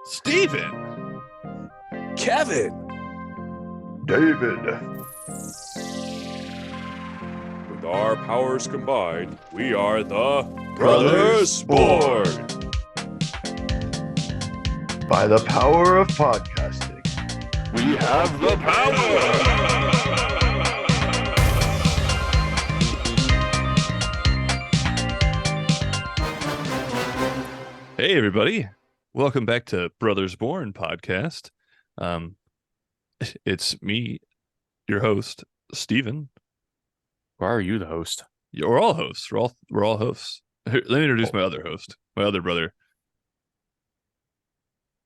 Steven. Kevin. David. With our powers combined, we are the Brothers Born. By the power of podcasting, We have the power. Hey, everybody. Welcome back to Brothers Born podcast. It's me, your host, Steven. Why are you the host? We're all hosts. We're all hosts. Here, let me introduce my other host, my other brother.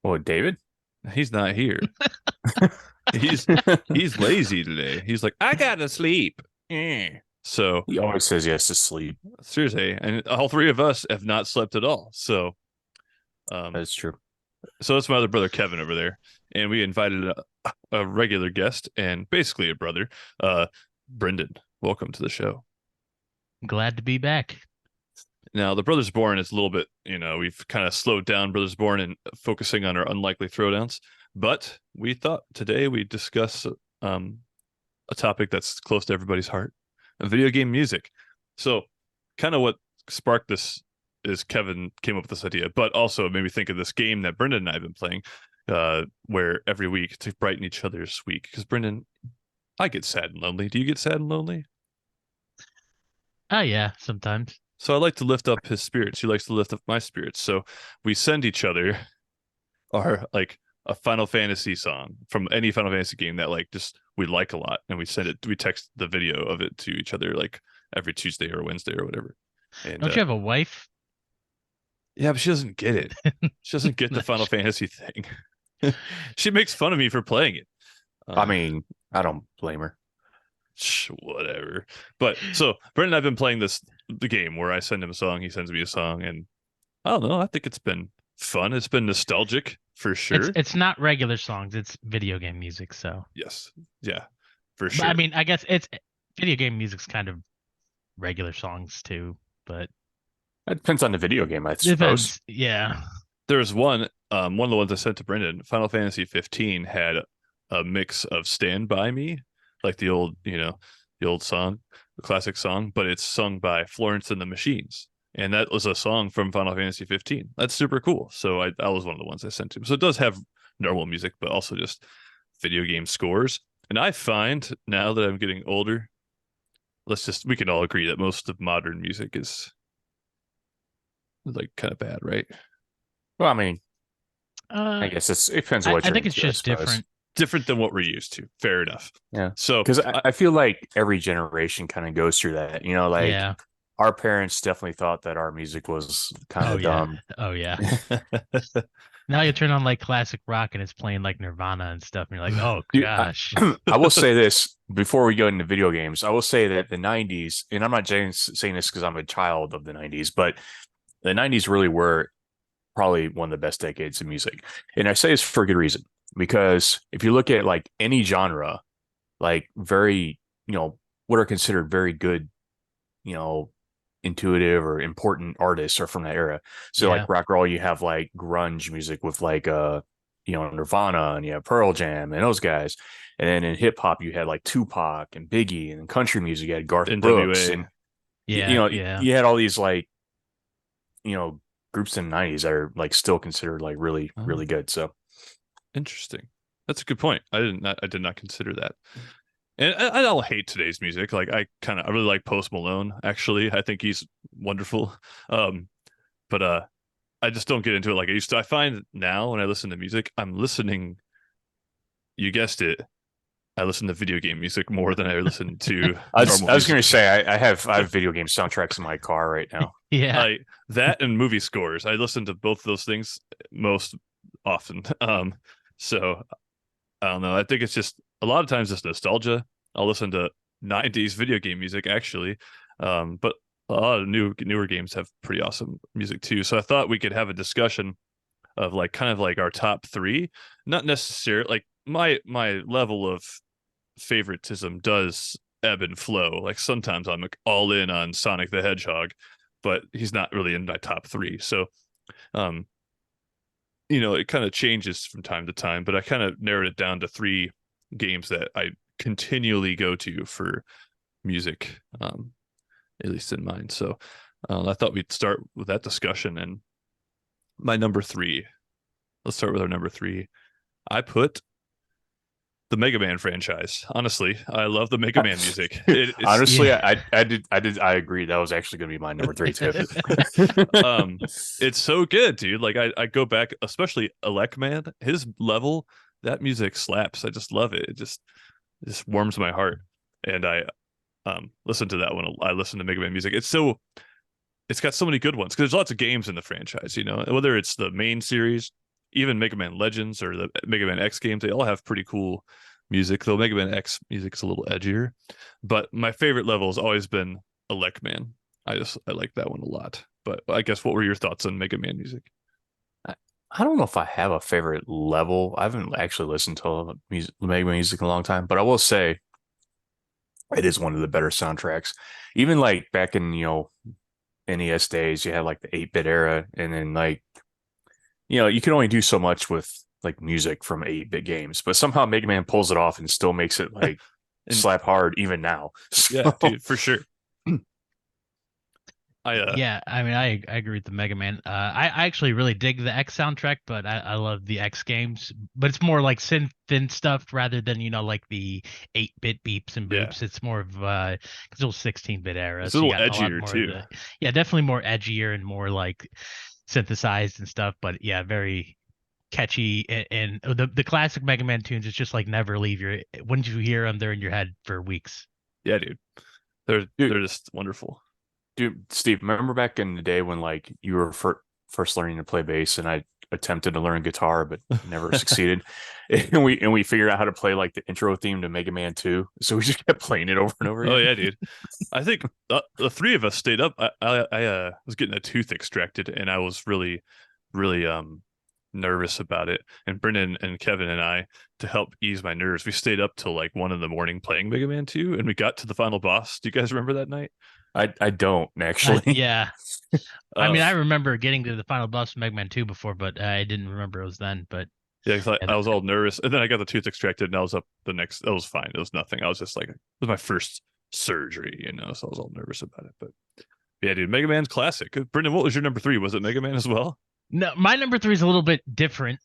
Oh, David? He's not here. He's lazy today. He's like, I gotta sleep. So He always says he has to sleep. seriously, and all three of us have not slept at all. So That's true. so that's my other brother Kevin over there, and we invited a regular guest and basically a brother, Brendan. Welcome to the show. Glad to be back. Now, the Brothers Born is a little bit, we've kind of slowed down Brothers Born and focusing on our unlikely throwdowns. But we thought today we'd discuss a topic that's close to everybody's heart, video game music. So kind of what sparked this is Kevin came up with this idea, but also it made me think of this game that Brendan and I have been playing, where every week to brighten each other's week. Because Brendan, I get sad and lonely. Do you get sad and lonely? Oh yeah, sometimes. So I like to lift up his spirits. He likes to lift up my spirits. So we send each other our like a Final Fantasy song from any Final Fantasy game that like just we like a lot, and we text the video of it to each other like every Tuesday or Wednesday or whatever. And Don't you have a wife? yeah, but she doesn't get it. She doesn't get the Final Fantasy thing. She makes fun of me for playing it. I mean, I don't blame her. Whatever. But so Brendan and I've been playing the game where I send him a song, he sends me a song, and I don't know, I think it's been fun. It's been nostalgic for sure. It's not regular songs, it's video game music, so. Yes. Yeah. For But, sure. I mean, I guess it's video game music's kind of regular songs too, but It depends on the video game, I suppose. depends. Yeah. There's one of the ones I sent to Brendan, Final Fantasy 15 had a mix of Stand By Me, like the old song, the classic song, but it's sung by Florence and the Machines. And that was a song from Final Fantasy 15. That's super cool. So that was one of the ones I sent to him. So it does have normal music, but also just video game scores. And I find now that I'm getting older, we can all agree that most of modern music is like kind of bad, right? Well, I mean, I guess it depends on what I you're think it's into, I just suppose. Different than what we're used to. Fair enough. Yeah. So Because I feel like every generation kind of goes through that. Like yeah. our parents definitely thought that our music was kind Oh of yeah. dumb. Oh yeah. Now you turn on like classic rock and it's playing like Nirvana and stuff, and you're like, oh Dude, gosh. I will say this before we go into video games. I will say that the 90s, and I'm not saying this because I'm a child of the 90s, but the 90s really were probably one of the best decades of music. And I say this for good reason, because if you look at like any genre, like very, what are considered very good, intuitive or important artists are from that era. So like rock roll, you have like grunge music with like Nirvana, and you have Pearl Jam and those guys. And then in hip hop, you had like Tupac and Biggie, and in country music, you had Garth Brooks, and you had all these like groups in the 90s that are like still considered like really really good. So interesting. That's a good point. I did not consider that. And I don't hate today's music. Like I really like Post Malone. Actually, I think he's wonderful. But I just don't get into it like I used to. I find now when I listen to music, I'm listening. You guessed it. I listen to video game music more than I listen to. I was going to say I have video game soundtracks in my car right now. Yeah. That and movie scores. I listen to both of those things most often. So I don't know. I think it's just a lot of times it's nostalgia. I'll listen to 90s video game music actually. But a lot of newer games have pretty awesome music too. So I thought we could have a discussion of like kind of like our top three. Not necessarily like my level of favoritism does ebb and flow. Like sometimes I'm like all in on Sonic the Hedgehog, but he's not really in my top three. So it kind of changes from time to time, but I kind of narrowed it down to 3 games that I continually go to for music, at least in mind. So I thought we'd start with that discussion. And my number 3, let's start with our number 3. I put the Mega Man franchise. Honestly, I love the Mega Man music. Honestly, Yeah. I agree. That was actually going to be my number 3 too. It's so good, dude. Like I go back, especially Elec Man, his level, that music slaps. I just love it. It just warms my heart. And I listen to that when I listen to Mega Man music. It's got so many good ones because there's lots of games in the franchise, whether it's the main series, even Mega Man Legends or the Mega Man X games, they all have pretty cool music, though Mega Man X music is a little edgier. But my favorite level has always been Elec Man. I like that one a lot. But I guess, what were your thoughts on Mega Man music? I don't know if I have a favorite level. I haven't actually listened to Mega Man music in a long time, but I will say it is one of the better soundtracks. Even like back in, NES days, you had like the 8-bit era, and then like, you can only do so much with like music from 8-bit games, but somehow Mega Man pulls it off and still makes it like And slap hard even now. yeah, dude, for sure. Yeah, I mean, I agree with the Mega Man. I actually really dig the X soundtrack, but I love the X games. But it's more like synth and stuff rather than like the 8-bit beeps and Yeah. boops. It's more of because it was 16-bit era, It's a so you little got a lot edgier more too. of yeah, definitely more edgier and more like synthesized and stuff. But yeah, very catchy. And the classic Mega Man tunes, it's just like never leave your. Once you hear them, they're in your head for weeks. Yeah, dude. They're Dude, just wonderful. Dude, Steve, remember back in the day when like you were first learning to play bass, and I attempted to learn guitar but never succeeded, and we figured out how to play like the intro theme to Mega Man 2, so we just kept playing it over and over Oh again. yeah, dude. I think the 3 of us stayed up. I was getting a tooth extracted, and I was really, really nervous about it. And Brendan and Kevin and I, to help ease my nerves, we stayed up till like 1 in the morning playing Mega Man 2, and we got to the final boss. Do you guys remember that night? I don't actually. Yeah. I mean, Uh, I remember getting to the final boss of Mega Man 2 before, but I didn't remember it was then. But yeah, 'cause yeah, I was all nervous, and then I got the tooth extracted, and I was up the next. That was fine. It was nothing. I was just like, it was my first surgery, so I was all nervous about it. But yeah, dude, Mega Man's classic. Brendan, what was your number 3? Was it Mega Man as well? no, my number 3 is a little bit different.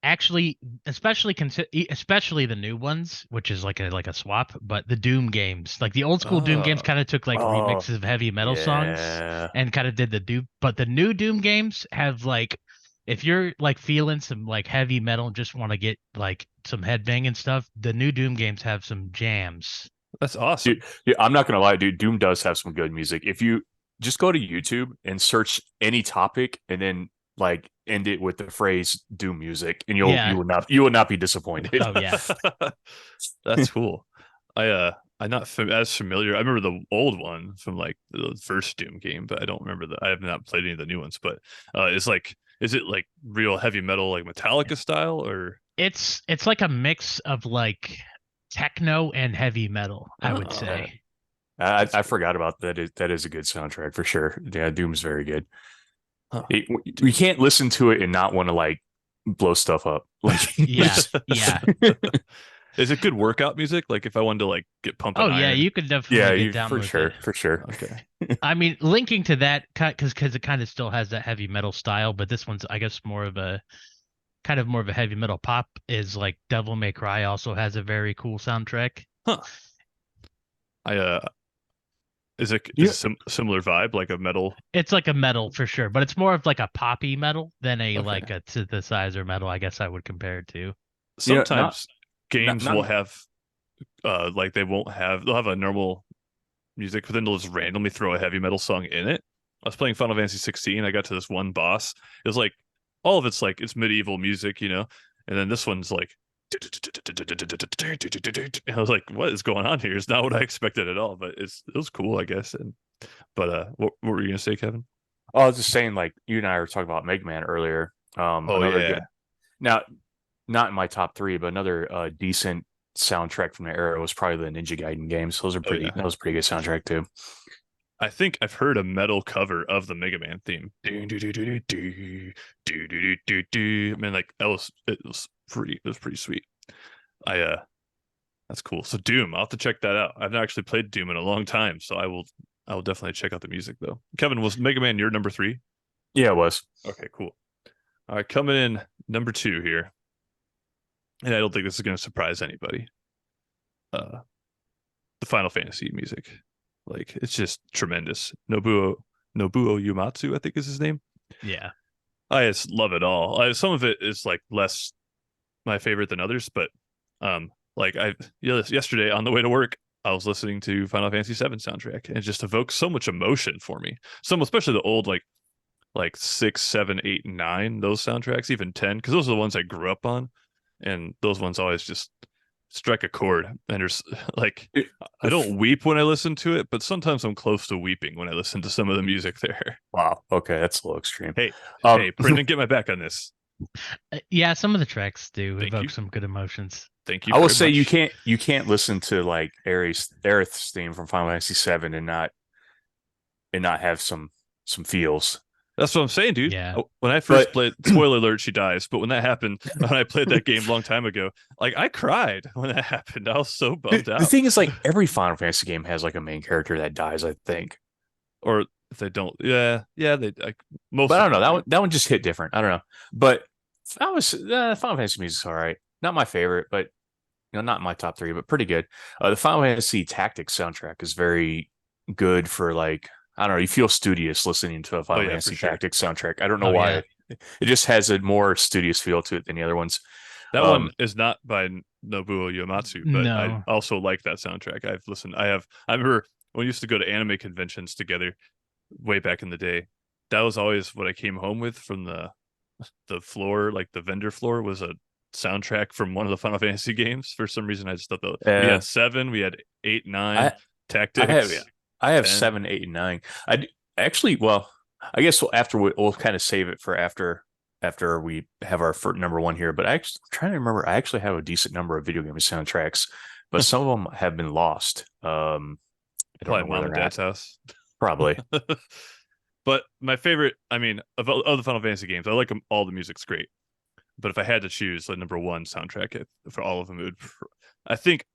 Actually, especially the new ones, which is like a swap. But the Doom games, like the old school Doom games, Oh, kind of took like Oh, remixes of heavy metal songs yeah. and kind of did the Doom. But the new Doom games have like, if you're like feeling some like heavy metal and just want to get like some headbang and stuff, the new Doom games have some jams. that's awesome. Yeah, I'm not gonna lie, dude. Doom does have some good music. If you just go to YouTube and search any topic and then like end it with the phrase Doom music, and Yeah. you will not be disappointed. Oh yeah. That's cool. I'm not as familiar. I remember the old one from like the first Doom game, but I don't remember I have not played any of the new ones. But is it like real heavy metal, like Metallica style, or? It's like a mix of like techno and heavy metal, I would Oh, say. I forgot about that. That is a good soundtrack for sure. Yeah, Doom's very good. huh. We can't listen to it and not want to like blow stuff up. Like, Yeah, yeah. Is it good workout music? Like if I wanted to like get pumping Oh yeah, iron? you could definitely yeah, get down for with sure, it. for sure. Okay. I mean, linking to that, because it kind of still has that heavy metal style, but this one's, I guess, more of a heavy metal pop. Is like Devil May Cry also has a very cool soundtrack. Huh. I Is it You, similar vibe, like a metal? It's like a metal for sure, but it's more of like a poppy metal than a Okay. like a synthesizer metal, I guess I would compare it to. Sometimes not games will have like they'll have a normal music, but then they'll just randomly throw a heavy metal song in it. I was playing Final Fantasy 16. I got to this one boss. It was like all of it's like it's medieval music, and then this one's like I was like, what is going on here? It's not what I expected at all, but it was cool, I guess. But what were you gonna say, Kevin? I was just saying, like you and I were talking about Mega Man earlier. Oh Another yeah. good, now not in my top 3, but another decent soundtrack from the era was probably the Ninja Gaiden games. Those are Oh yeah. that was a pretty good soundtrack too. I think I've heard a metal cover of the Mega Man theme. Do, do, do, do, do, do, do, do, do, do. Man, like it was pretty sweet. I That's cool. So Doom, I'll have to check that out. I've not actually played Doom in a long time, so I will definitely check out the music though. Kevin, was Mega Man your number three? Yeah, it was. Okay, cool. All right, coming in number two here, and I don't think this is going to surprise anybody. The Final Fantasy music, like it's just tremendous. Nobuo Uematsu, I think is his name. Yeah. I just love it all. Some of it is like less my favorite than others, but like yesterday on the way to work, I was listening to Final Fantasy VII soundtrack, and it just evokes so much emotion for me. Some, especially the old like 6, 7, 8, and 9, those soundtracks, even 10, because those are the ones I grew up on, and those ones always just strike a chord. And there's like I don't weep when I listen to it, but sometimes I'm close to weeping when I listen to some of the music there. Wow. Okay, that's a little extreme. Hey, Um, hey, Brendan, get my back on this. Yeah, some of the tracks do Thank evoke you. some good emotions. Thank you I will very say much. you can't listen to like Aerith's theme from Final Fantasy VII and not have some feels. That's what I'm saying, dude. Yeah. When I first But played, spoiler alert, she dies. But when that happened, when I played that game a long time ago, like I cried when that happened. I was so bummed the out. thing is, like every Final Fantasy game has like a main character that dies, I think. Or if they don't, yeah, they like most But I of don't know them. that one just hit different. I don't know. But Final Fantasy music's all right. Not my favorite, but not in my top three, but pretty good. The Final Fantasy Tactics soundtrack is very good for like I don't know. You feel studious listening to a Oh Final yeah, for Fantasy sure. Tactics soundtrack. I don't know Oh why. yeah. It just has a more studious feel to it than the other ones. That one Um, is not by Nobuo Uematsu, but I No. also like that soundtrack. I've listened. I remember when we used to go to anime conventions together way back in the day. That was always what I came home with from the floor, like the vendor floor, was a soundtrack from one of the Final Fantasy games. For some reason, I just thought we uh, had 7, we had 8, I 9, I have Tactics, I have 10. 7, 8, and 9. Actually, well, I guess after we'll kind of save it for after we have our number one here. But I'm trying to remember. I actually have a decent number of video game soundtracks, but some of them have been lost. I don't know Probably where mom and they're at. dad's house. Probably. But my favorite, I mean, of the Final Fantasy games, I like them all. The music's great. But if I had to choose like number one soundtrack for all of them, I think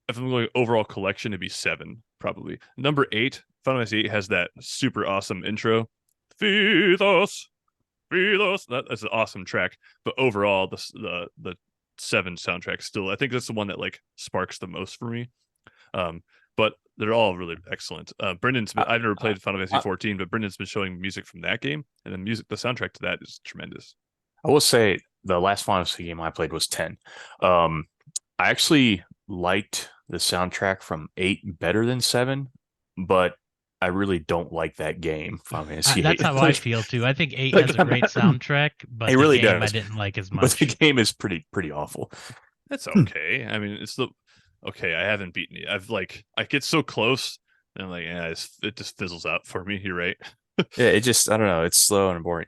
if I'm going overall collection, it'd be 7 probably. Number 8, Final Fantasy 8 has that super awesome intro. Feed us. That's an awesome track. But overall, the 7 soundtrack still, I think that's the one that like sparks the most for me. Um, but they're all really excellent. I've never I, played Final Fantasy I, 14, but Brendan's been showing music from that game, and the soundtrack to that is tremendous. I will say the last Final Fantasy game I played was 10. Um, I actually liked the soundtrack from 8 better than 7, but I really don't like that game, Final Fantasy That's 8. how I feel too. I think 8 Like has a I'm great not, soundtrack, it but the really game I does. didn't like as But the much. game is pretty awful. That's okay. I mean, it's the okay. I haven't beaten it. I get so close, and I'm like, yeah, it just fizzles out for me. You're right. Yeah, it just I don't know. It's slow and boring.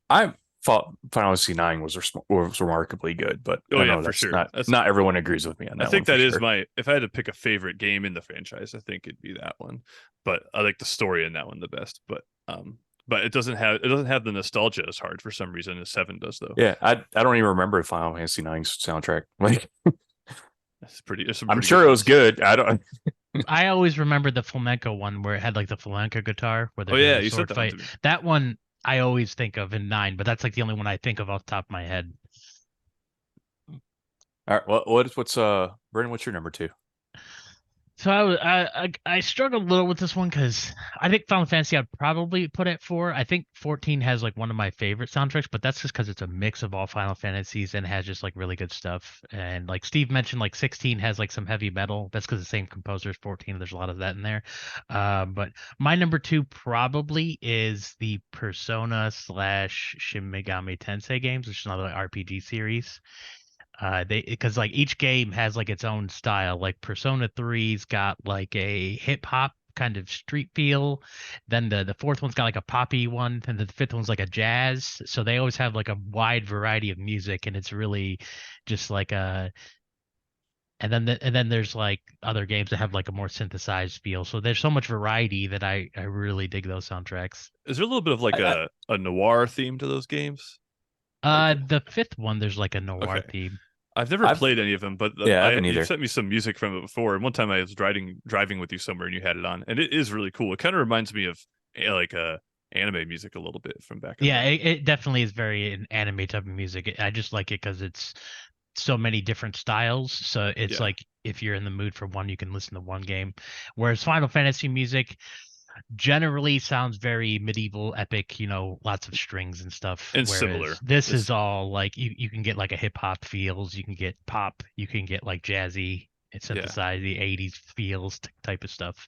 I thought Final Fantasy 9 was remarkably good, but Oh I yeah, know for that's sure. not everyone agrees with me on I that one think for that is sure. my if I had to pick a favorite game in the franchise, I think it'd be that one. But I like the story in that one the best. But it doesn't have the nostalgia as hard for some reason as 7 does though. Yeah, I don't even remember Final Fantasy 9's soundtrack. Like There's some I'm pretty good sure it was ones. good. I don't. I always remember the flamenco one where it had like the flamenco guitar where Oh they're doing yeah, the you said sword that one fight. to me. That one I always think of in 9, but that's like the only one I think of off the top of my head. All right, what's Brendan? What's your number 2? So I struggled a little with this one because I think Final Fantasy I'd probably put at 4. I think 14 has like one of my favorite soundtracks, but that's just because it's a mix of all Final Fantasies and has just like really good stuff. And like Steve mentioned, like 16 has like some heavy metal. That's because the same composer as 14. There's a lot of that in there. But my number 2 probably is the Persona slash Shin Megami Tensei games, which is another RPG series. They because like each game has like its own style. Like Persona 3's got like a hip hop kind of street feel. Then the fourth one's got like a poppy one, and the fifth one's like a jazz. So they always have like a wide variety of music, and it's really just like and then there's like other games that have like a more synthesized feel. So there's so much variety that I really dig those soundtracks. Is there a little bit of like I, a noir theme to those games? Like, The fifth one, there's like a noir okay, theme. I've never I've played any of them, but yeah, I I haven't you either. sent me some music from it before, and one time I was driving with you somewhere, and you had it on, and it is really cool. It kind of reminds me of like anime music a little bit from back in Yeah, the. it definitely is very an anime type of music. I just like it because it's so many different styles. So it's Yeah, like if you're in the mood for one, you can listen to one game. Whereas Final Fantasy music generally sounds very medieval, epic, lots of strings and stuff. and Whereas similar. this It's is all like you can get like a hip hop feels, you can get pop, you can get like jazzy, and yeah. synthesize the 80s feels type of stuff.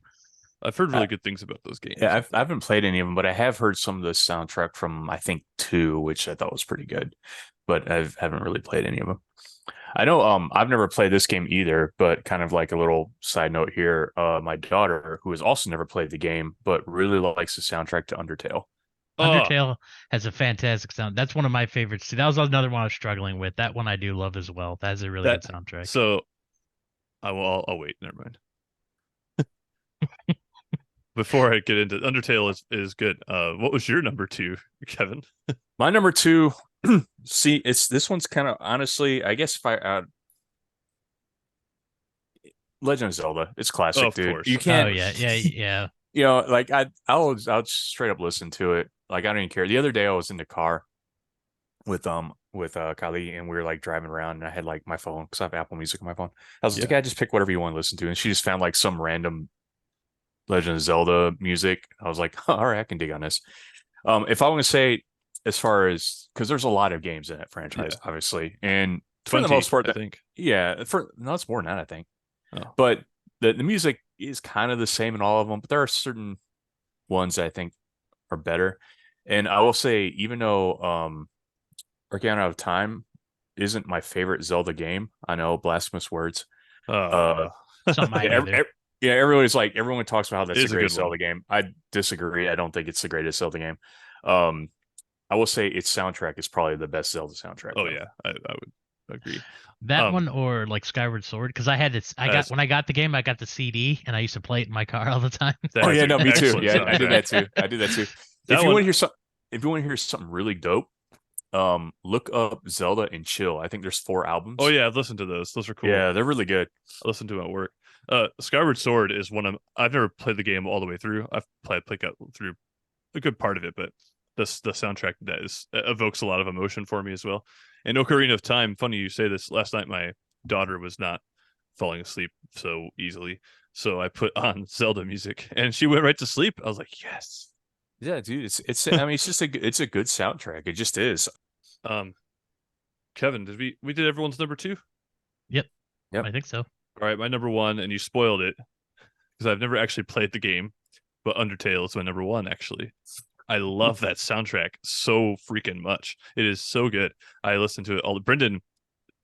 I've heard Uh, really good things about those games. yeah, I haven't played any of them, but I have heard some of the soundtrack from I think two, which I thought was pretty good. But I haven't really played any of them. I know I've never played this game either, but kind of like a little side note here, my daughter, who has also never played the game, but really likes the soundtrack to Undertale. Oh, Undertale has a fantastic sound. That's one of my favorites too. That was another one I was struggling with. That one I do love as well. That is a really that good soundtrack. so I will. I'll wait. Never mind. Before I get into Undertale is good. What was your number two, Kevin? My number two, see, it's this one's kind of honestly, I guess if I Legend of Zelda, it's Oh, classic, of dude. course, You of Oh can't, yeah, course. yeah, yeah. like I'll straight up listen to it. Like I don't even care. The other day I was in the car with Kylie and we were like driving around and I had like my phone because I have Apple Music on my phone. I was like, Yeah. I just pick whatever you want to listen to, and she just found like some random Legend of Zelda music. I was like, all right, I can dig on this. If I want to say, as far as because there's a lot of games in that franchise, Yeah. obviously, and for the 20, most part, I think. yeah, for no, it's more than that, I think. Oh, But the music is kind of the same in all of them, but there are certain ones that I think are better. And I will say, even though Ocarina of Time isn't my favorite Zelda game, I know blasphemous words. Uh, uh, It's not mine yeah, either. yeah, everybody's like everyone talks about how it that's the is a good greatest one. Zelda game. I disagree. I don't think it's the greatest Zelda game. Um, I will say its soundtrack is probably the best Zelda soundtrack Oh though. yeah, I would agree. That Um, one or like Skyward Sword, because I had this. I got as when I got the game, I got the CD, and I used to play it in my car all the time. that Oh has yeah, an no, me too. excellent Yeah, I did soundtrack. that too. I did that too. If That you want one, to hear some, if you want to hear something really dope, look up Zelda and Chill. I think there's 4 albums. oh yeah, I've listened to those. Those are cool. Yeah, they're really good. I listened to them at work. Skyward Sword is one of I've never played the game all the way through. I've played through a good part of it, but the soundtrack that is evokes a lot of emotion for me as well. And Ocarina of Time, funny you say this. Last night my daughter was not falling asleep so easily, so I put on Zelda music and she went right to sleep. I was like, yes. Yeah, dude, it's. I mean, it's a good soundtrack. It just is. Um, Kevin, did we did everyone's number two? Yep, Yep. I think so. All right, my number one, and you spoiled it because I've never actually played the game, but Undertale is my number one actually. I love that soundtrack so freaking much. It is so good. I listened to it all. Brendan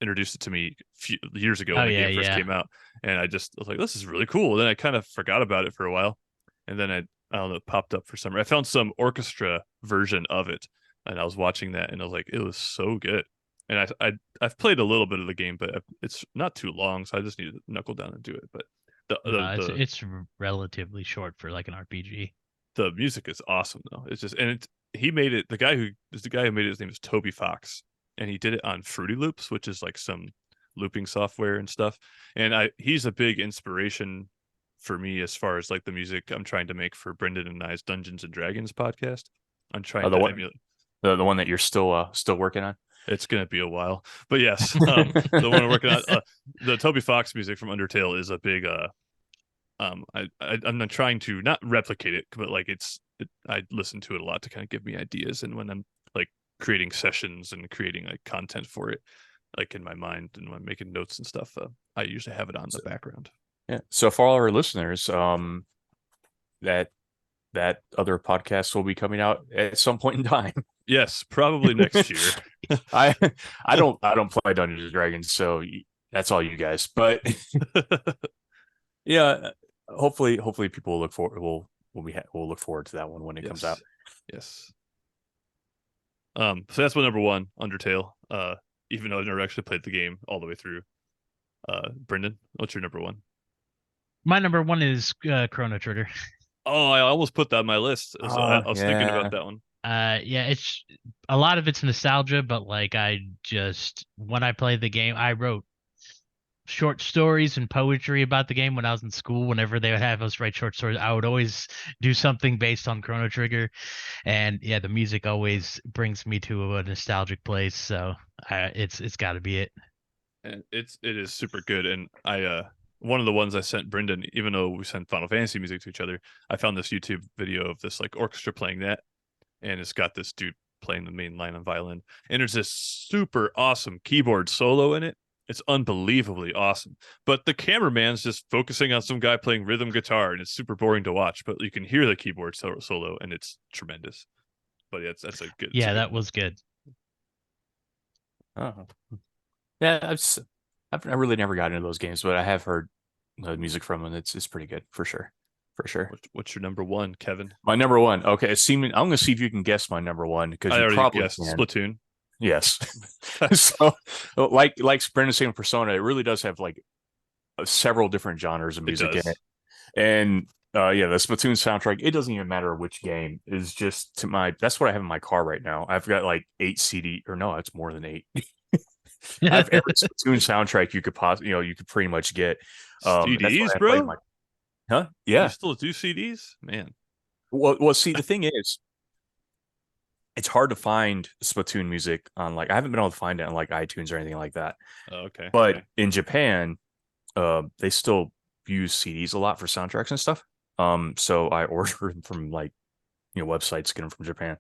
introduced it to me years ago Oh when the yeah, game first yeah. came out, and I was like, "This is really cool." Then I kind of forgot about it for a while, and then I don't know, it popped up for some. I found some orchestra version of it, and I was watching that, and I was like, "It was so good." And I've played a little bit of the game, but it's not too long, so I just need to knuckle down and do it. But the the No, the it's relatively short for like an RPG. the music is awesome though. It's just and he made it. The guy who made it, his name is Toby Fox, and he did it on Fruity Loops, which is like some looping software and stuff. And he's a big inspiration for me as far as like the music I'm trying to make for Brendan and I's Dungeons and Dragons podcast. I'm trying The to one, emulate. the one that you're still working on. It's gonna be a while, but yes, the one we're working on, the Toby Fox music from Undertale is a big I'm not trying to not replicate it, but like I listen to it a lot to kind of give me ideas, and when I'm like creating sessions and creating like content for it, like in my mind and when I'm making notes and stuff, I usually have it on the background. Yeah. So for all our listeners, that that other podcast will be coming out at some point in time. Yes, probably next year. I I don't play Dungeons and Dragons, so that's all you guys. But yeah, hopefully people will look forward will look forward to that one when it comes out. Yes. So that's my number one, Undertale. Even though I've never actually played the game all the way through. Brendan, what's your number one? My number one is Chrono Trigger. Oh, I almost put that on my list. I was thinking about Yeah. that one. Yeah, it's a lot of it's nostalgia, but like I just when I played the game, I wrote short stories and poetry about the game when I was in school. Whenever they would have us write short stories, I would always do something based on Chrono Trigger. And yeah, the music always brings me to a nostalgic place. So it's got to be it. And it is super good. And I one of the ones I sent Brendan, even though we sent Final Fantasy music to each other, I found this YouTube video of this like orchestra playing that, and it's got this dude playing the main line on violin, and there's this super awesome keyboard solo in it. It's unbelievably awesome. But the cameraman's just focusing on some guy playing rhythm guitar, and it's super boring to watch. But you can hear the keyboard solo, and it's tremendous. But yeah, that's a good. Yeah, a good that was good. Oh. Yeah, I've really never gotten into those games, but I have heard the music from them. It's pretty good for sure. For sure. What's your number one, Kevin? My number one. Okay, I'm going to see if you can guess my number one because I you already probably guessed can. Splatoon. Yes. So, like Brendan saying Persona, it really does have like several different genres of music in it. And yeah, the Splatoon soundtrack, it doesn't even matter which game, is just that's what I have in my car right now. I've got like 8 CD, or no, it's more than 8. I have every Splatoon soundtrack you could you could pretty much get. That's what CDs, I play bro? Huh? You Yeah. still do CDs? Man. Well, see, the thing is, it's hard to find Splatoon music on I haven't been able to find it on like iTunes or anything like that. Oh, okay. But okay. in Japan, they still use CDs a lot for soundtracks and stuff. So I order them from websites, get them from Japan.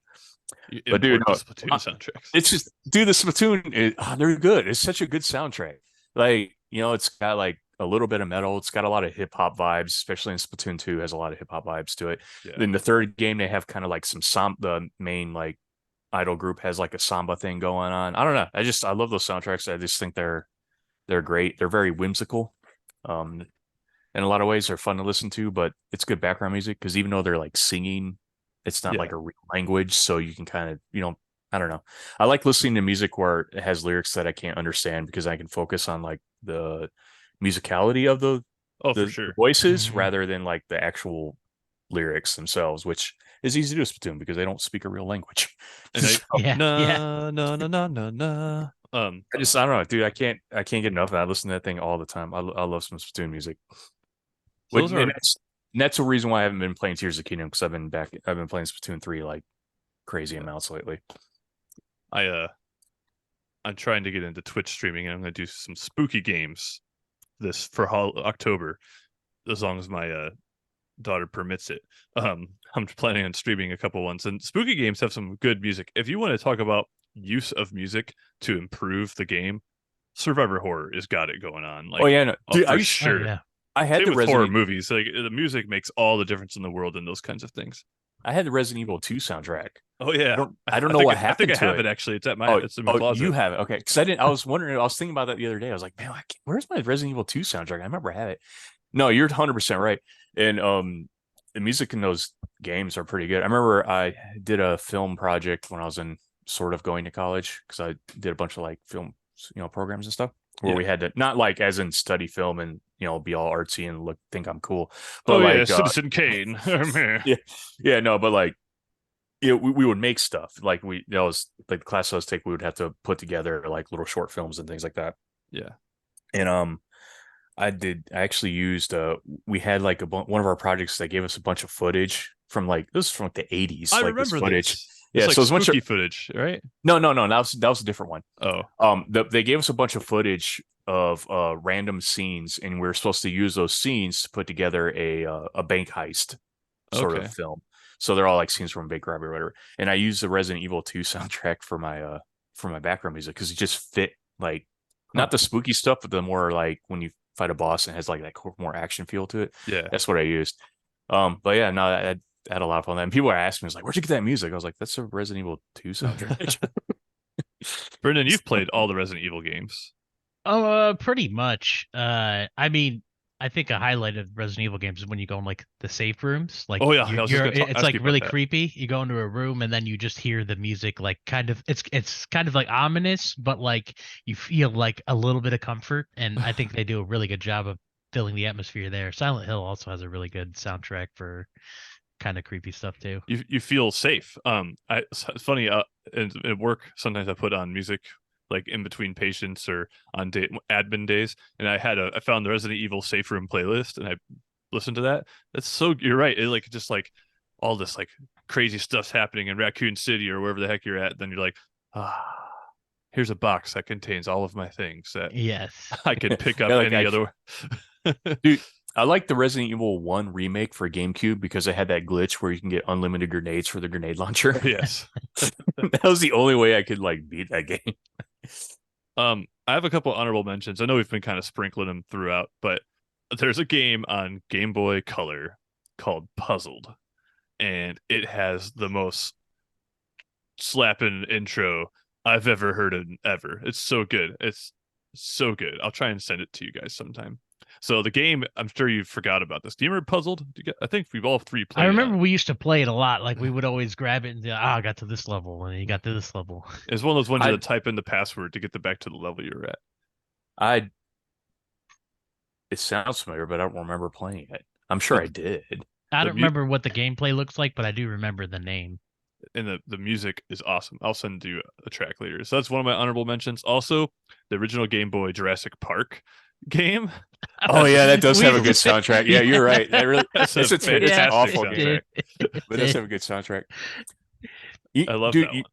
But dude, the Splatoon soundtracks. It's just, dude, the Splatoon, they're good. It's such a good soundtrack. It's got like a little bit of metal. It's got a lot of hip hop vibes, especially in Splatoon 2 has a lot of hip hop vibes to it. Yeah. Then the third game, they have kind of like the main like idol group has like a samba thing going on. I don't know. I love those soundtracks. I just think they're great. They're very whimsical. In a lot of ways, they're fun to listen to, but it's good background music because even though they're like singing, it's not like a real language. So you can kind of, I don't know. I like listening to music where it has lyrics that I can't understand because I can focus on like the musicality of the for sure. voices rather than like the actual lyrics themselves, which is easy to do with Splatoon because they don't speak a real language. No. I don't know, dude. I can't get enough of that. I listen to that thing all the time. I love some Splatoon music. That's a reason why I haven't been playing Tears of the Kingdom because I've been playing Splatoon 3 like crazy amounts lately. I'm trying to get into Twitch streaming, and I'm going to do some spooky games for October, as long as my daughter permits it. I'm planning on streaming a couple ones, and spooky games have some good music. If you want to talk about use of music to improve the game, Survivor Horror has got it going on. Like, oh yeah, no. Dude, for sure. Oh, yeah. I had the horror movies. Like the music makes all the difference in the world in those kinds of things. I had the Resident Evil 2 soundtrack. Oh yeah, I don't know what happened. I think I have it actually. It's at my. It's in my closet. You have it, okay? Because I was wondering. I was thinking about that the other day. I was like, man, where's my Resident Evil 2 soundtrack? I remember I had it. No, you're 100% right. And the music in those games are pretty good. I remember I did a film project when I was sort of going to college because I did a bunch of like film, programs and stuff where we had to not like as in study film and be all artsy and think I'm cool. But Citizen Kane. No, but like we would make stuff like that was like the class I was taking. We would have to put together like little short films and things like that. Yeah, and I actually used we had like one of our projects that gave us a bunch of footage from like this was from like the 80s. I like remember this footage. This. Yeah, so it's like spooky footage, right? No, that was a different one. Oh, they gave us a bunch of footage of random scenes, and we were supposed to use those scenes to put together a bank heist sort of film. So they're all like scenes from a bank robbery or whatever. And I used the Resident Evil 2 soundtrack for my background music because it just fit like not the spooky stuff, but the more like when you fight a boss and has like that more action feel to it. Yeah, that's what I used. But yeah, no, I had a lot of fun. And people were asking me, like, where'd you get that music? I was like, that's a Resident Evil 2 soundtrack. Brendan, you've played all the Resident Evil games. Oh, pretty much. I mean, I think a highlight of Resident Evil games is when you go in like the safe rooms. Like Oh yeah, I was just gonna it's ask like you about really that. creepy. You go into a room and then you just hear the music like kind of it's kind of like ominous, but like you feel like a little bit of comfort. And I think they do a really good job of filling the atmosphere there. Silent Hill also has a really good soundtrack for kind of creepy stuff too. You feel safe. It's funny. At work, sometimes I put on music like in between patients or on admin days, and I found the Resident Evil safe room playlist, and I listened to that. That's so you're right. It like just like all this like crazy stuff's happening in Raccoon City or wherever the heck you're at. Then you're like, ah, here's a box that contains all of my things that Yes. I could pick up Yeah, like any other. dude, I like the Resident Evil 1 remake for GameCube because it had that glitch where you can get unlimited grenades for the grenade launcher. Yes. That was the only way I could like beat that game. I have a couple honorable mentions. I know we've been kind of sprinkling them throughout, but there's a game on Game Boy Color called Puzzled, and it has the most slapping intro I've ever heard of ever. It's so good. It's so good. I'll try and send it to you guys sometime. So the game, I'm sure you forgot about this. Do you remember Puzzled? I think we've all three I played it. remember we used to play it a lot. Like we would always grab it and say, I got to this level, and you got to this level. It's one of those ones you I had to type in the password to get back to the level you were at. I it sounds familiar, but I don't remember playing it. I'm sure I did. I The don't mu- remember what the gameplay looks like, but I do remember the name. and the music is awesome. I'll send you a track later. So that's one of my honorable mentions. Also, the original Game Boy Jurassic Park game. Oh yeah, that does have a We- good soundtrack. Yeah, you're right. That really That's it's a a it's fantastic awful soundtrack. game, but it does have a good soundtrack. I love Dude, that one.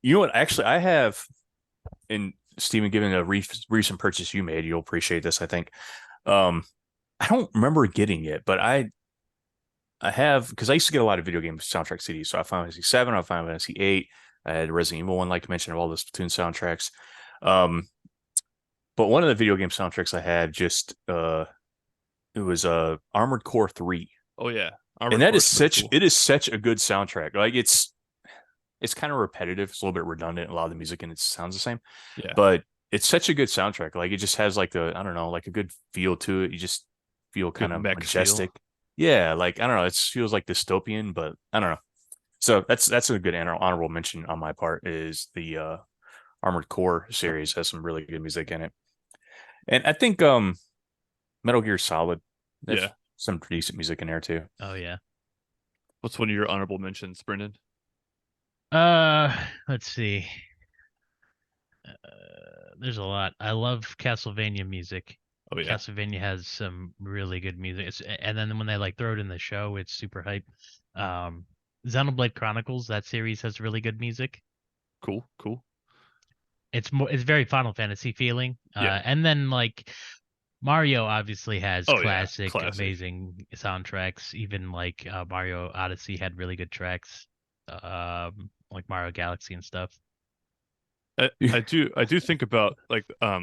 you know what? Actually, I have, and Steven, given a recent purchase you made, you'll appreciate this, I think. I don't remember getting it, but I have, because I used to get a lot of video game soundtrack CDs. So I Final Fantasy 7, I Final Fantasy 8, I had Resident Evil 1, like to mention, all the Splatoon soundtracks. But one of the video game soundtracks I had just it was Armored Core 3. Oh yeah, And that is cool. it is such a good soundtrack. Like it's kind of repetitive, it's a little bit redundant, a lot of the music and it sounds the same. Yeah, But it's such a good soundtrack. Like it just has like I don't know, like a good feel to it. You just feel Good kind of mech majestic. feel. Yeah, like I don't know, it feels like dystopian, but I don't know. So that's a good honorable mention on my part is the Armored Core series has some really good music in it. And I think Metal Gear Solid, there's Yeah. some decent music in there too. Oh yeah. What's one of your honorable mentions, Brendan? Let's see. There's a lot. I love Castlevania music. Oh yeah, Castlevania has some really good music. And then when they like throw it in the show, it's super hype. Xenoblade Chronicles, that series has really good music. cool. It's very Final Fantasy feeling. Yeah. And then like Mario obviously has Oh, yeah. classic, Classic. amazing soundtracks. Even like Mario Odyssey had really good tracks. Like Mario Galaxy and stuff. I do think about like a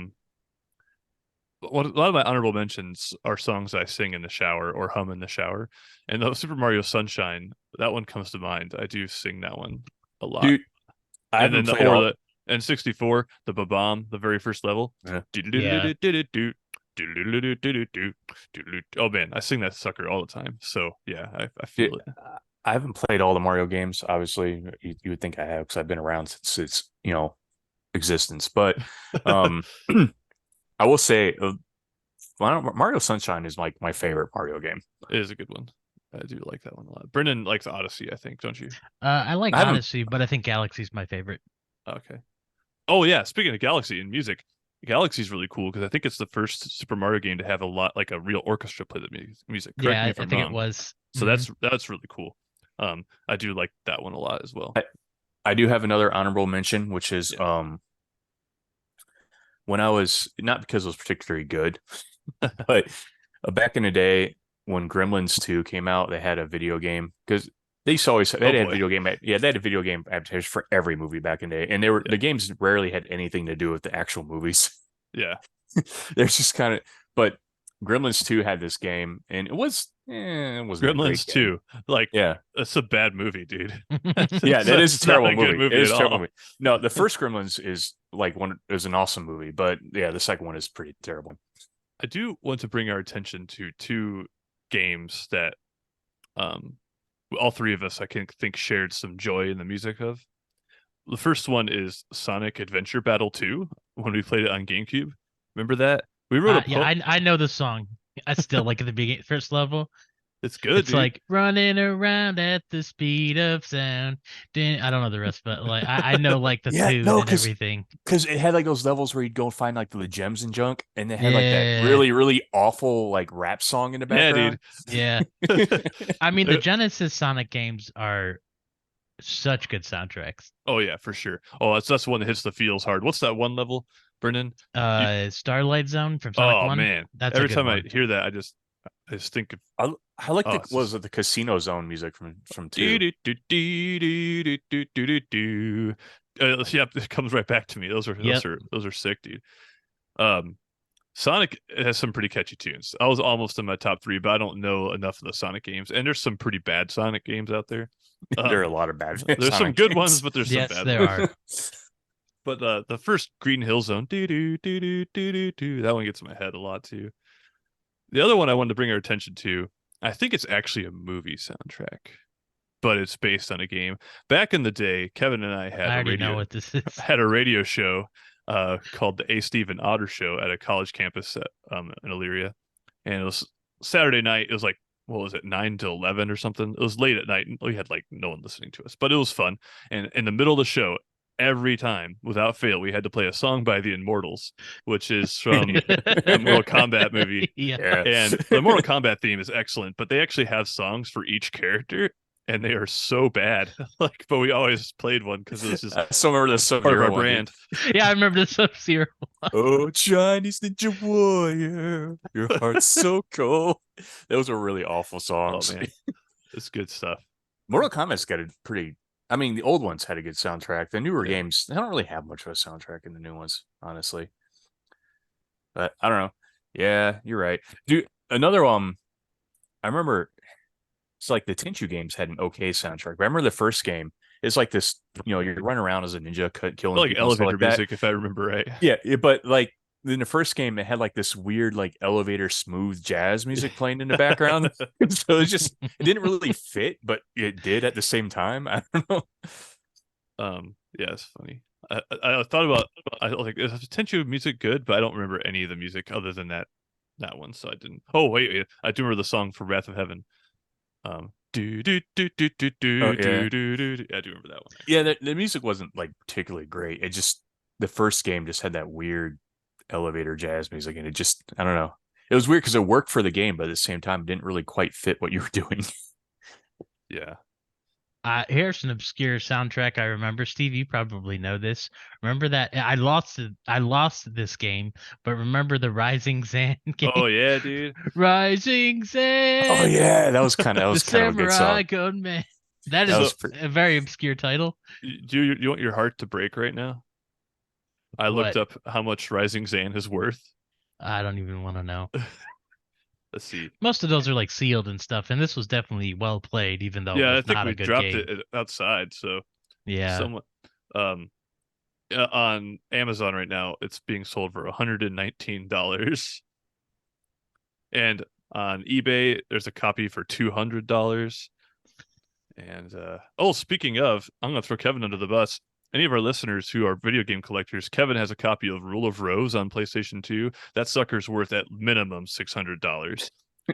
lot of my honorable mentions are songs I sing in the shower or hum in the shower, and the Super Mario Sunshine, that one comes to mind. I do sing that one a lot. Dude, I And haven't then played all. the N64, the Babam, the very first level. Yeah. Oh man, I sing that sucker all the time. So yeah, I feel it. I haven't played all the Mario games. Obviously, you would think I have because I've been around since its existence. But I will say, Mario Sunshine is like my favorite Mario game. It is a good one. I do like that one a lot. Brendan likes Odyssey, I think, don't you? I like I haven't- Odyssey, but I think Galaxy's my favorite. Okay. Oh yeah, speaking of Galaxy and music, Galaxy's really cool because I think it's the first Super Mario game to have a real orchestra play the music. Correct Yeah, me I if I'm think wrong. it was. So Mhm. that's really cool. I do like that one a lot as well. I do have another honorable mention, which is when I was, not because it was particularly good, but back in the day when Gremlins 2 came out, they had a video game because they used to always they had boy. video game they had a video game advertisers for every movie back in the day, and the games rarely had anything to do with the actual movies. Yeah. They're just kind of, but Gremlins 2 had this game, and it wasn't a great Gremlins game. 2. Like Yeah. that's a bad movie, dude. Yeah, that is a It's not terrible good movie. It is a at terrible all. movie. No, the first Gremlins is like is an awesome movie, but yeah, the second one is pretty terrible. I do want to bring our attention to two games that um all three of us I can think shared some joy in the music of. The first one is Sonic Adventure Battle 2 when we played it on GameCube. Remember that? We wrote a Yeah, poem. I know the song. I still like at the beginning, first level. It's good, It's dude. like running around at the speed of sound. I don't know the rest, but like I know like the Yeah, tune no, and everything. because it had like those levels where you'd go and find like the gems and junk, and it had like that Yeah, really, really awful like rap song in the Yeah, background. dude. yeah. I mean, the Genesis Sonic games are such good soundtracks. Oh yeah, for sure. Oh, that's the one that hits the feels hard. What's that one level, Brendan? You, Starlight Zone from Sonic oh 1. man, That's a every good time I one. hear that, I just think of I like oh, the it's was just it the Casino Zone music from do two. do do do do do do do do. Yeah, it comes right back to me. Those are those Yep. are those are sick, dude. Um, Sonic has some pretty catchy tunes. I was almost in my top three, but I don't know enough of the Sonic games, and there's some pretty bad Sonic games out there. There are a Um, lot of bad there's some Sonic good ones, games. but there's some Yes, bad there ones. are. But the first Green Hill Zone, do do do do do do do, that one gets in my head a lot too. The other one I wanted to bring our attention to, I think it's actually a movie soundtrack, but it's based on a game. Back in the day, Kevin and I I already know what this is. had a radio show called the A. Stephen Otter Show at a college campus in Elyria, and it was Saturday night. It was like what was it, 9 to 11 or something? It was late at night, and we had like no one listening to us, but it was fun. And in the middle of the show, every time without fail, we had to play a song by the Immortals, which is from the Mortal Kombat movie. Yeah. Yeah. And the Mortal Kombat theme is excellent, but they actually have songs for each character, and they are so bad. Like, but we always played one because it was just I still remember the part of Sub-Zero our one, dude. brand. Yeah, I remember the Sub-Zero. Oh, Chinese Ninja Warrior, your heart's so cold. Those were really awful Oh songs. man, it's good stuff. Mortal Kombat's got a pretty. I mean, the old ones had a good soundtrack. The newer Yeah. games, they don't really have much of a soundtrack in the new ones, honestly. But I don't know. Yeah, you're right, dude. Another I remember it's like the Tenchu games had an okay soundtrack. Remember the first game? It's like this, you're running around as a ninja, killing Like people and stuff elevator like that. music, if I remember right. Yeah, but like in the first game, it had like this weird, like elevator smooth jazz music playing in the background. So it didn't really fit, but it did at the same time. I don't know. Yeah, it's funny. I thought about I like is Tenchu music good, but I don't remember any of the music other than that one, so I didn't. Oh wait, I do remember the song for Wrath of Heaven. Do do do do do do Oh, do yeah. do do. I do remember that one. Yeah, the music wasn't like particularly great. It just the first game just had that weird elevator jazz music, and I don't know. It was weird because it worked for the game, but at the same time, it didn't really quite fit what you were doing. Yeah. Here's an obscure soundtrack I remember. Steve, you probably know this. Remember that I lost this game, but remember the Rising Sand game? Oh yeah, dude. Rising Sand. Oh yeah, that was the kind of a good Samurai song. Gunman. That That is was a very obscure title. Do you want your heart to break right now? I looked What? up how much Rising Zan is worth. I don't even want to know. Let's see. Most of those are like sealed and stuff, and this was definitely well played, even though it Yeah, I was think not we a good dropped game. it outside, so Yeah. somewhat on Amazon right now it's being sold for $119. And on eBay there's a copy for $200. And speaking of, I'm gonna throw Kevin under the bus. Any of our listeners who are video game collectors, Kevin has a copy of Rule of Rose on PlayStation 2. That sucker's worth at minimum $600.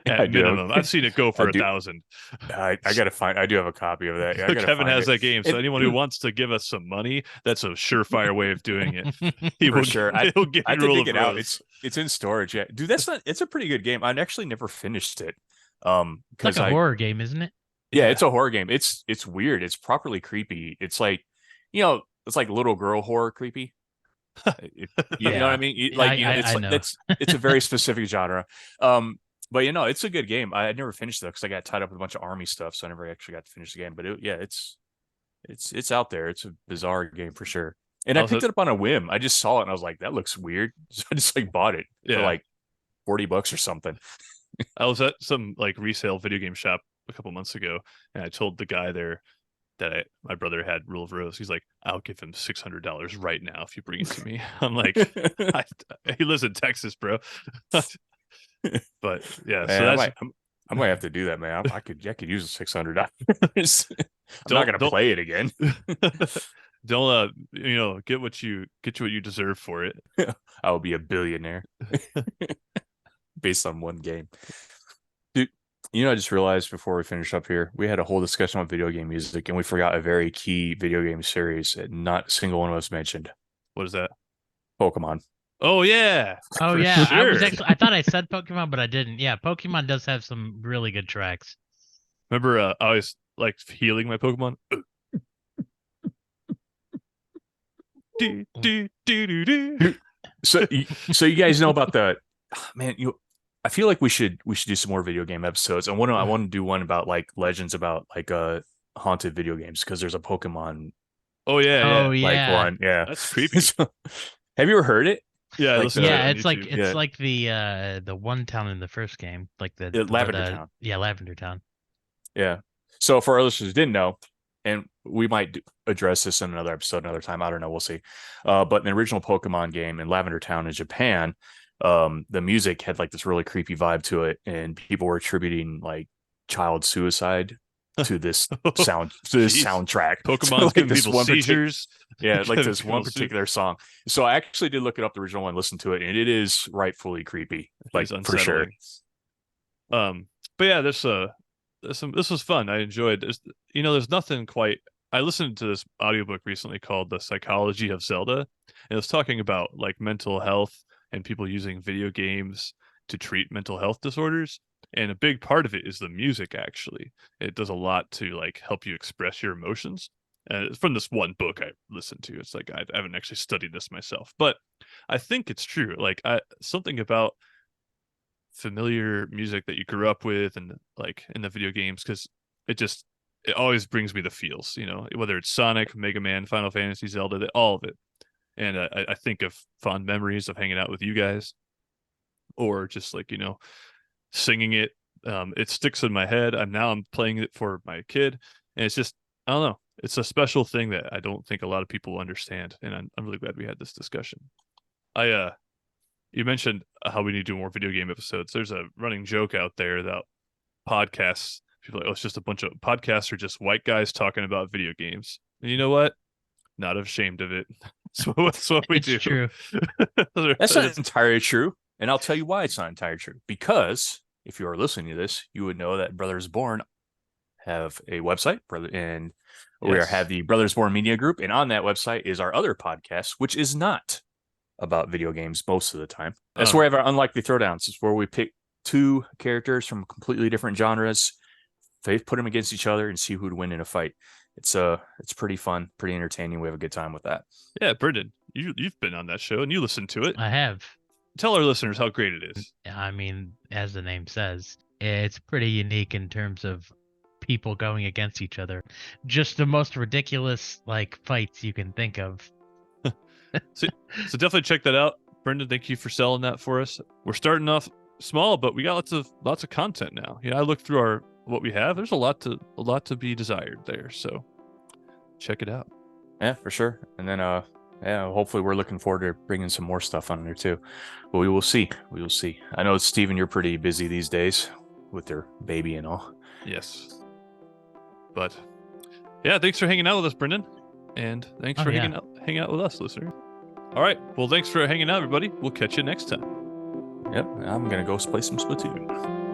At I do. minimum. I've seen it go for I do. 1,000. I gotta find. I do have a copy of that. Yeah, I gotta Kevin find has it. that game. So anyone who wants to give us some money, that's a surefire way of doing it. He For will sure. he'll give I you have to Rule dig of it out. Rose. It's in storage. Yeah, dude, it's a pretty good game. I've actually never finished it. It's like Because a horror game, isn't it? yeah, it's a horror game. It's weird. It's properly creepy. It's like, it's like little girl horror creepy. You know what I mean? I know. It's a very specific genre. But it's a good game. I never finished it because I got tied up with a bunch of army stuff, so I never actually got to finish the game. But it's out there. It's a bizarre game for sure. And I picked it up on a whim. I just saw it and I was like, that looks weird. So I just like bought it for like $40 or something. I was at some like resale video game shop a couple months ago, and I told the guy there that my brother had Rule of Rose. He's like, I'll give him $600 right now if you bring it to me. I'm like, he lives in Texas, bro. But yeah, Man, so that's I might have to do that, man. I could use the $600. I'm not gonna don't play it again. don't get what you deserve for it. I will be a billionaire based on one game. Dude, I just realized before we finish up here, we had a whole discussion on video game music, and we forgot a very key video game series that not a single one of us mentioned. What is that? Pokemon. Oh yeah. Oh for yeah, sure. I thought I said Pokemon, but I didn't. Yeah, Pokemon does have some really good tracks. Remember, I always liked healing my Pokemon. Do, do, do, do, do. So you guys know about the man, I feel like we should do some more video game episodes. I want to do one about like legends about like haunted video games, because there's a Pokemon Oh yeah, Oh yeah. like yeah. one. Yeah. That's creepy. So, have you ever heard it? Yeah, I Like listened to it Yeah, on it's like YouTube. Yeah. it's like the one town in the first game, like where Lavender Town. Yeah, Lavender Town. Yeah. So for our listeners who didn't know, and we might address this in another episode another time, I don't know, we'll see. But in the original Pokemon game in Lavender Town in Japan, the music had like this really creepy vibe to it, and people were attributing like child suicide to this Jeez. soundtrack. Pokemon's like giving this people seizures. Yeah, like Giving this one people particular song. So I actually did look it up, the original one, listen to it, and it is rightfully creepy, like It's for sure. But yeah, this was fun. I enjoyed this. There's nothing quite. I listened to this audiobook recently called The Psychology of Zelda, and it was talking about like mental health and people using video games to treat mental health disorders. And a big part of it is the music, actually. It does a lot to like help you express your emotions. And it's from this one book I listened to. It's like I haven't actually studied this myself, but I think it's true. Like something about familiar music that you grew up with and like in the video games, because it always brings me the feels, whether it's Sonic, Mega Man, Final Fantasy, Zelda, all of it. And I think of fond memories of hanging out with you guys, or just like singing it. It sticks in my head. I'm playing it for my kid, and it's just, I don't know, it's a special thing that I don't think a lot of people understand, and I'm really glad we had this discussion. You mentioned how we need to do more video game episodes. There's a running joke out there that podcasts, people are like, oh, it's just a bunch of podcasts are just white guys talking about video games. And you know what? Not ashamed of it. That's what we It's do. true. That's not entirely true. And I'll tell you why it's not entirely true. Because if you are listening to this, you would know that Brothers Born have a website, and we Yes. have the Brothers Born Media Group. And on that website is our other podcast, which is not about video games most of the time. That's where we have our Unlikely Throwdowns. It's where we pick two characters from completely different genres, put them against each other, and see who would win in a fight. It's pretty fun, pretty entertaining. We have a good time with that. Yeah, Brendan, you've been on that show and you listened to it. I have. Tell our listeners how great it is. I mean, as the name says, it's pretty unique in terms of people going against each other. Just the most ridiculous like fights you can think of. So definitely check that out. Brendan, thank you for selling that for us. We're starting off small, but we got lots of content now. I looked through what we have. There's a lot to be desired there. So check it out. Yeah, for sure. And then hopefully we're looking forward to bringing some more stuff on there too. But we will see. We will see. I know, Steven, you're pretty busy these days with your baby and all. Yes. But yeah, thanks for hanging out with us, Brendan. And thanks for hanging out with us, listener. All right. Well, thanks for hanging out, everybody. We'll catch you next time. Yep. I'm going to go play some Splatoon.